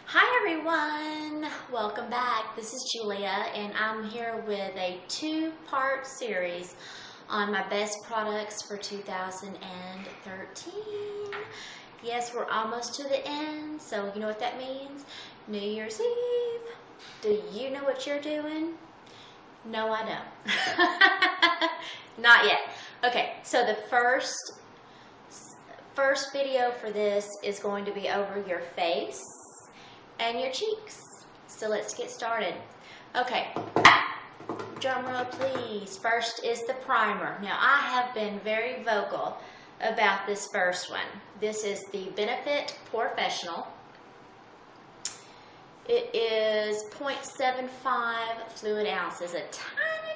Hi everyone, welcome back. This is Julia and I'm here with a two-part series on my best products for 2013. Yes, we're almost to the end, so you know what that means? New Year's Eve. Do you know what you're doing? No, I don't. Not yet. Okay, so the first video for this is going to be over your face and your cheeks. So let's get started. Okay, drum roll please. First is the primer. Now I have been very vocal about this first one. This is the Benefit Professional. It is 0.75 fluid ounces, a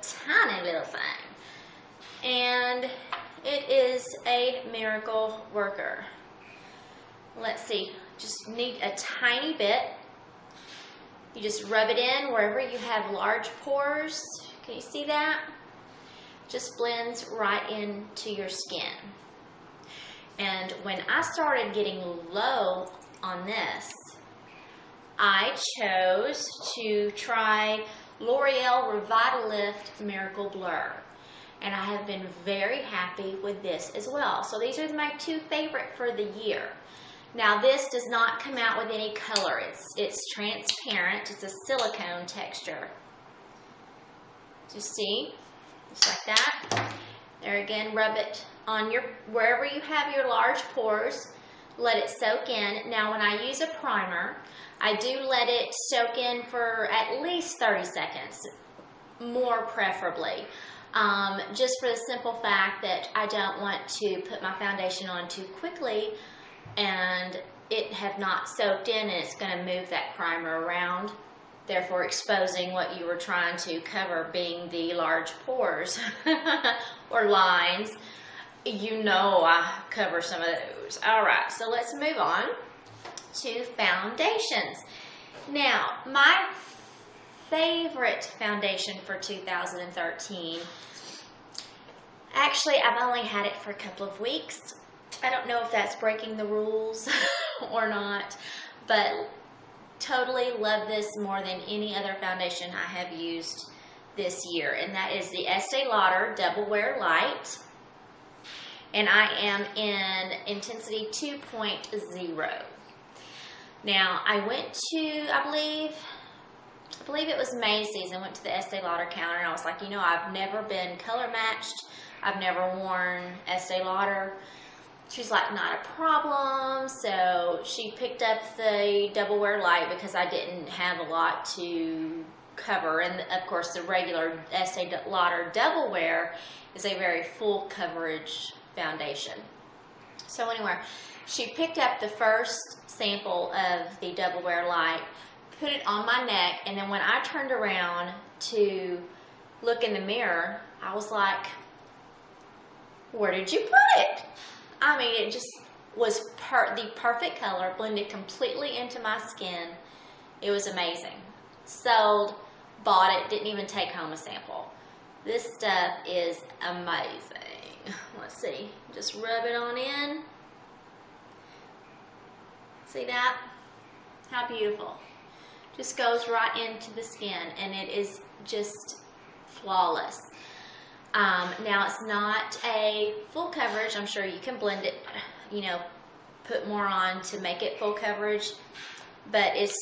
tiny little thing. And it is a miracle worker. Let's see, just need a tiny bit. You just rub it in wherever you have large pores. Can you see that? Just blends right into your skin. And when I started getting low on this, I chose to try L'Oreal Revitalift Miracle Blur. And I have been very happy with this as well. So these are my two favorite for the year. Now this does not come out with any color. It's transparent. It's a silicone texture. Do you see? Just like that. There again, rub it on wherever you have your large pores. Let it soak in. Now when I use a primer, I do let it soak in for at least 30 seconds, more preferably. Just for the simple fact that I don't want to put my foundation on too quickly and it have not soaked in, and it's going to move that primer around, therefore exposing what you were trying to cover, being the large pores or lines. You know I cover some of those. Alright, so let's move on to foundations. Now, my favorite foundation for 2013, actually I've only had it for a couple of weeks. I don't know if that's breaking the rules or not, but totally love this more than any other foundation I have used this year, and that is the Estee Lauder Double Wear Light, and I am in intensity 2.0. Now I went to, I believe it was Macy's. I went to the Estee Lauder counter and I was like, you know, I've never been color matched. I've never worn Estee Lauder. She's like, not a problem. So she picked up the Double Wear Light because I didn't have a lot to cover. And of course the regular Estee Lauder Double Wear is a very full coverage foundation. So anyway, she picked up the first sample of the Double Wear Light, put it on my neck, and then when I turned around to look in the mirror, I was like, where did you put it? I mean, it just was the perfect color, blended completely into my skin. It was amazing. Sold, bought it, didn't even take home a sample. This stuff is amazing. Let's see, just rub it on in. See that? How beautiful. Just goes right into the skin, and it is just flawless. Now it's not a full coverage. I'm sure you can blend it, you know, put more on to make it full coverage, but it's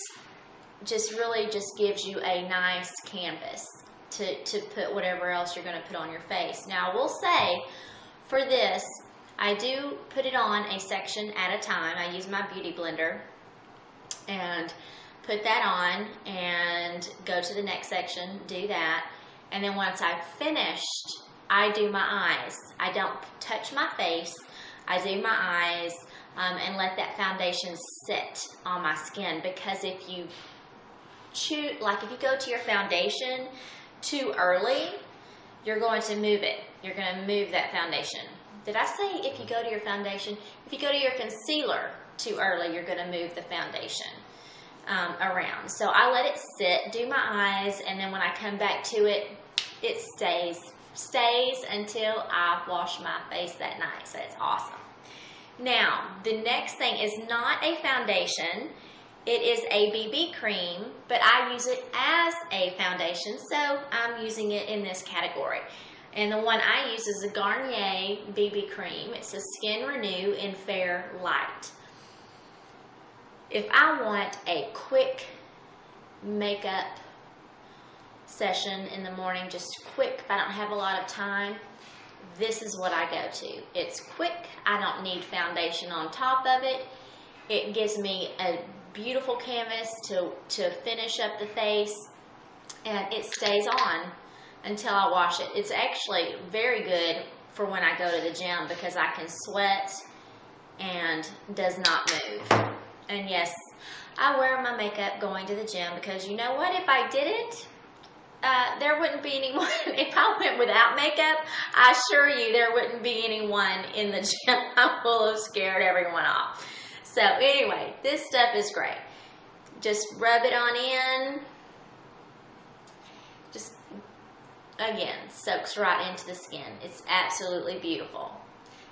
just really just gives you a nice canvas to put whatever else you're going to put on your face. Now I will say, for this, I do put it on a section at a time. I use my beauty blender and put that on and go to the next section, do that. And then once I've finished, I do my eyes. I don't touch my face. I do my eyes and let that foundation sit on my skin, because if you if you go to your foundation too early, you're going to move it. You're going to move that foundation. Did I say if you go to your foundation? If you go to your concealer too early, you're going to move the foundation around. So I let it sit, do my eyes, and then when I come back to it, it stays until I wash my face that night. So it's awesome. Now, the next thing is not a foundation. It is a BB cream, but I use it as a foundation, so I'm using it in this category. And the one I use is a Garnier BB cream. It's a Skin Renew in Fair Light. If I want a quick makeup session in the morning, just quick, if I don't have a lot of time, this is what I go to. It's quick. I don't need foundation on top of it. It gives me a beautiful canvas to finish up the face, and it stays on until I wash it. It's actually very good for when I go to the gym because I can sweat and does not move. And yes, I wear my makeup going to the gym because you know what? If I didn't, there wouldn't be anyone. If I went without makeup, I assure you there wouldn't be anyone in the gym. I will have scared everyone off. So anyway, this stuff is great. Just rub it on in. Just, again, soaks right into the skin. It's absolutely beautiful.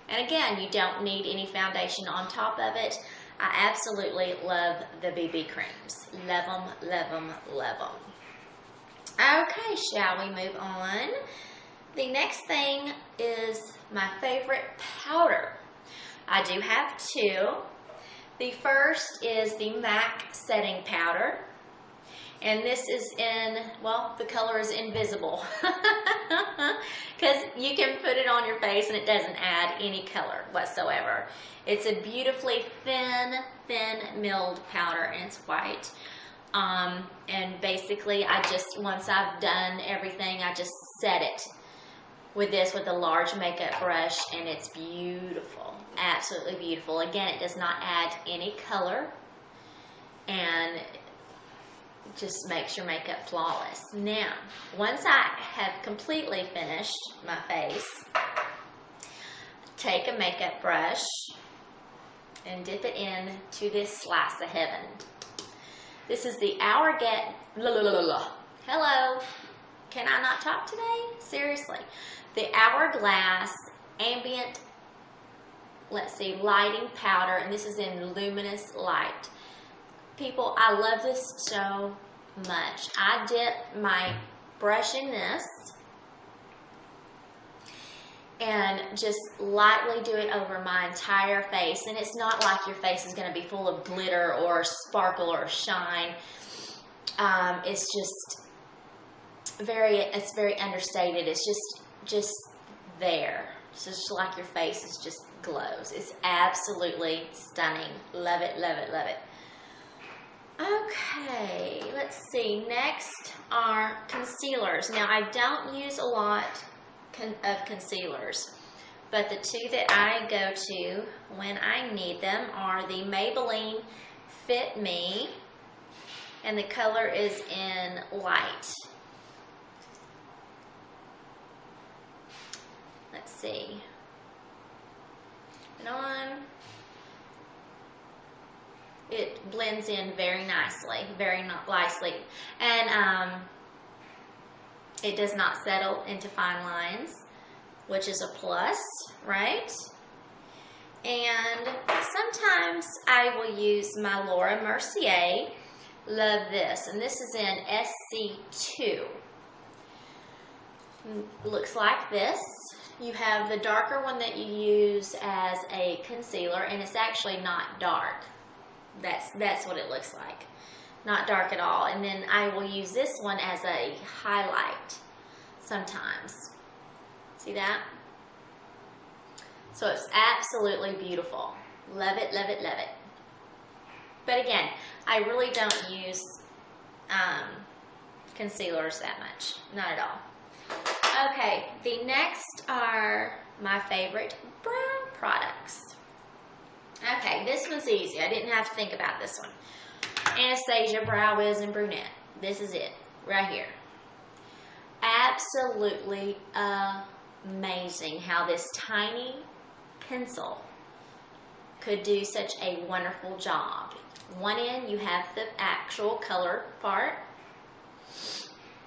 And again, you don't need any foundation on top of it. I absolutely love the BB creams. Love them, love them, love them. Okay, shall we move on? The next thing is my favorite powder. I do have two. The first is the MAC setting powder, and this is in, well, the color is Invisible, because you can put it on your face and it doesn't add any color whatsoever. It's a beautifully thin milled powder, and it's white. And basically, once I've done everything, I just set it with this with a large makeup brush, and it's beautiful. Absolutely beautiful. Again, it does not add any color and just makes your makeup flawless. Now, once I have completely finished my face, take a makeup brush and dip it in to this slice of heaven. This is the Hourglass. Hello. Can I not talk today? Seriously. The Hourglass Ambient, let's see, lighting powder, and this is in Luminous Light. People, I love this so much. I dip my brush in this and just lightly do it over my entire face. And it's not like your face is going to be full of glitter or sparkle or shine. It's just it's very understated. It's just there. It's just like your face is just glows. It's absolutely stunning. Love it, love it, love it. Okay, let's see. Next are concealers. Now, I don't use a lot of concealers, but the two that I go to when I need them are the Maybelline Fit Me, and the color is in Light. Let's see. And on. It blends in very nicely, and it does not settle into fine lines, which is a plus, right? And sometimes I will use my Laura Mercier. Love this, and this is in SC2. Looks like this. You have the darker one that you use as a concealer, and it's actually not dark. That's what it looks like. Not dark at all. And then I will use this one as a highlight sometimes. See that? So it's absolutely beautiful. Love it, love it, love it. But again, I really don't use concealers that much. Not at all. Okay, the next are my favorite brow products. Okay, this one's easy. I didn't have to think about this one. Anastasia Brow Wiz and Brunette. This is it, right here. Absolutely amazing how this tiny pencil could do such a wonderful job. One end, you have the actual color part,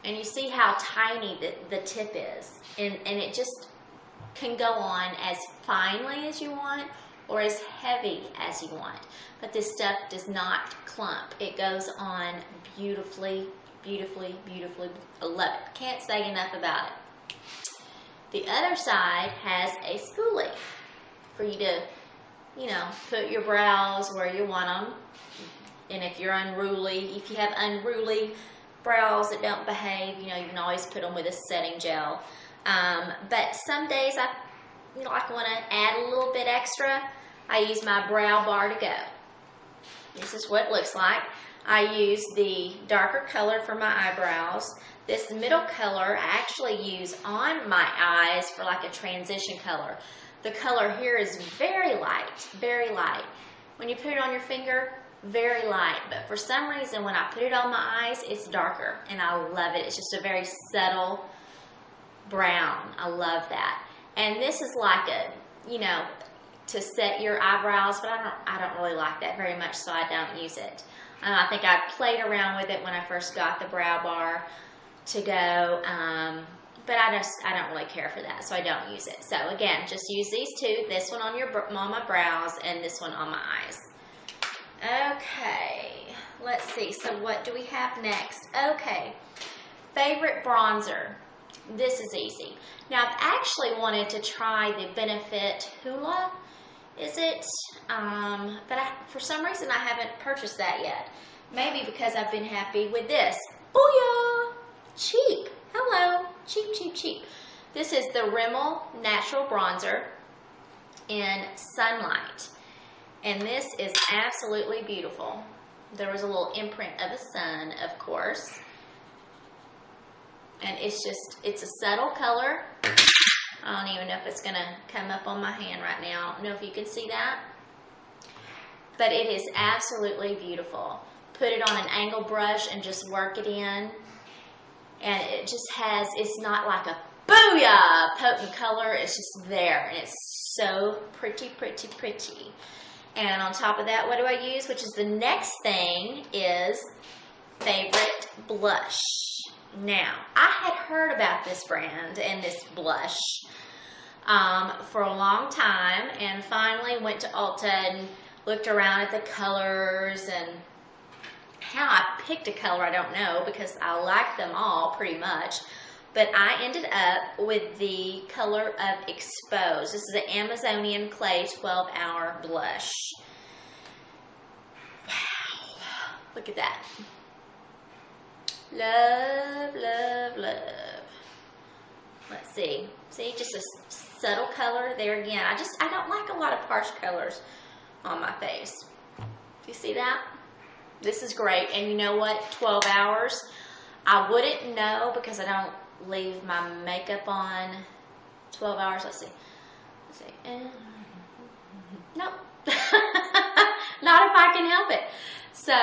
and you see how tiny the tip is, and it just can go on as finely as you want, or as heavy as you want. But this stuff does not clump. It goes on beautifully, beautifully, beautifully. I love it. Can't say enough about it. The other side has a spoolie for you to, you know, put your brows where you want them. And if you're unruly, if you have unruly brows that don't behave, you know, you can always put them with a setting gel. But some days I want to add a little bit extra. I use my brow bar to go. This is what it looks like. I use the darker color for my eyebrows. This middle color I actually use on my eyes for like a transition color. The color here is very light, very light. When you put it on your finger, very light. But for some reason, when I put it on my eyes, it's darker. And I love it. It's just a very subtle brown. I love that. And this is like a, you know, to set your eyebrows, but I don't really like that very much, so I don't use it. I think I played around with it when I first got the brow bar to go, but I don't really care for that, so I don't use it. So again, just use these two, this one on my brows and this one on my eyes. Okay, let's see, so what do we have next? Okay, favorite bronzer. This is easy. Now I've actually wanted to try the Benefit Hoola, is it? But for some reason I haven't purchased that yet. Maybe because I've been happy with this. Booyah! Cheap. Hello. Cheap, cheap, cheap. This is the Rimmel Natural Bronzer in Sunlight. And this is absolutely beautiful. There was a little imprint of a sun, of course. And it's a subtle color. I don't even know if it's going to come up on my hand right now. I don't know if you can see that. But it is absolutely beautiful. Put it on an angle brush and just work it in. And it just has, it's not like a booyah potent color. It's just there. And it's so pretty, pretty, pretty. And on top of that, what do I use? Which is the next thing is favorite blush. Now, I had heard about this brand and this blush for a long time, and finally went to Ulta and looked around at the colors, and how I picked a color I don't know because I like them all pretty much, but I ended up with the color of Expose. This is an Amazonian Clay 12-hour blush. Wow, look at that. Love, love, love. Let's see. See, just a subtle color there again. I don't like a lot of harsh colors on my face. Do you see that? This is great. And you know what? 12 hours. I wouldn't know because I don't leave my makeup on 12 hours. Let's see. Let's see. Nope. Not if I can help it. So,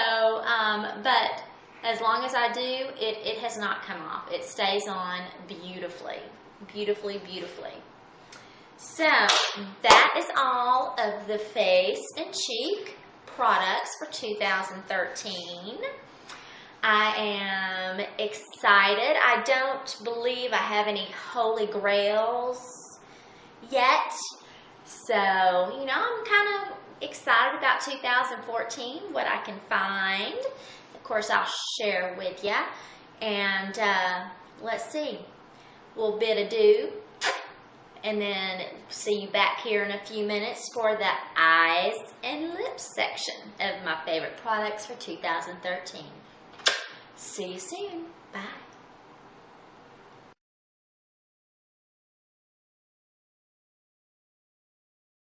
but as long as I do, it has not come off. It stays on beautifully. Beautifully, beautifully. So, that is all of the face and cheek products for 2013. I am excited. I don't believe I have any holy grails yet. So, you know, I'm kind of excited about 2014, what I can find. Of course, I'll share with you. And let's see. We'll bid adieu. And then see you back here in a few minutes for the eyes and lips section of my favorite products for 2013. See you soon. Bye.